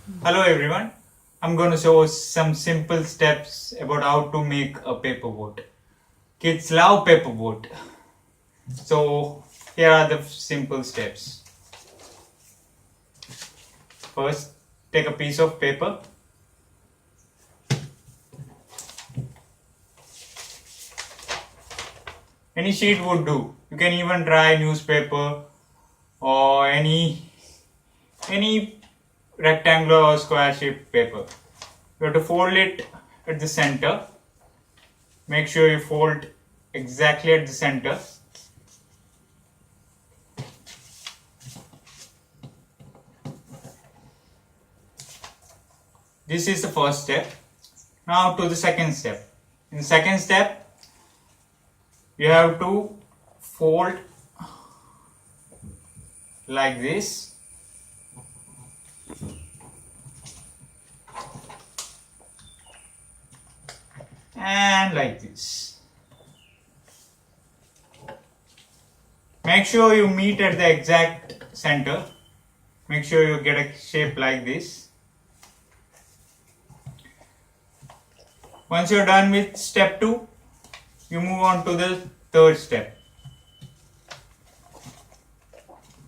Hello everyone, I'm going to show some simple steps about how to make a paper boat. Kids love paper boat. So here are the simple steps. First, take a piece of paper. Any sheet would do. You can even try newspaper or any rectangular or square shaped paper. You have to fold it at the center. Make sure you fold exactly at the center. This is the first step. Now to the second step. In the second step, you have to fold like this. And like this. Make sure you meet at the exact center. Make sure you get a shape like this. Once you're done with step 2, you move on to the third step.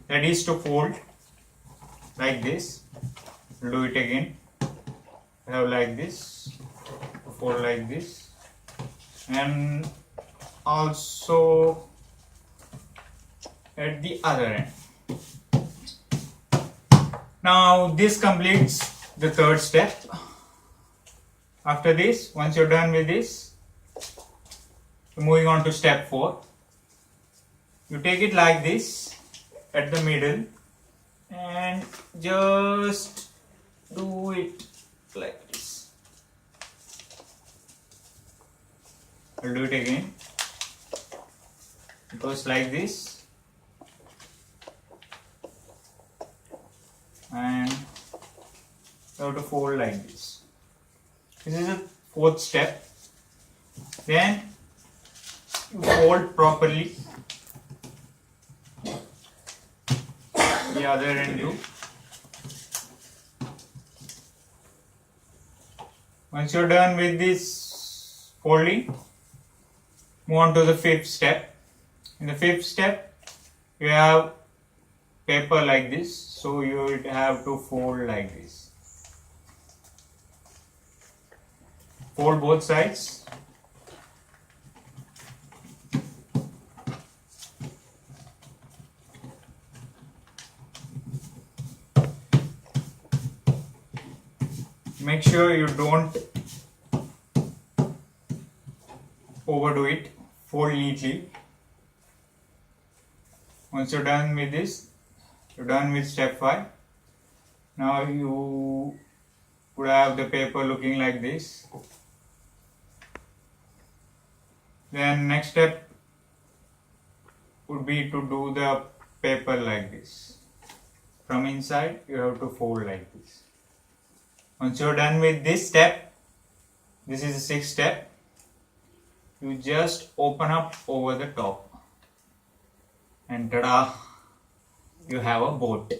That is to fold like this. Do it again. Have like this. Fold like this. And also at the other end. Now this completes the third step. After this, once you're done with this, you're moving on to step 4. You take it like this at the middle and just do it like this. I'll do it again. It goes like this and you have to fold like this. This is the fourth step. Then you fold properly. The other end too. Once you're done with this folding, move on to the fifth step. In the fifth step, you have paper like this, so you would have to fold like this. Fold both sides. Make sure you don't overdo it. Fold neatly. Once you're done with this, you're done with step 5. Now you would have the paper looking like this. Then next step would be to do the paper like this. From inside, you have to fold like this. Once you're done with this step, this is the sixth step, you just open up over the top. And tada! You have a boat.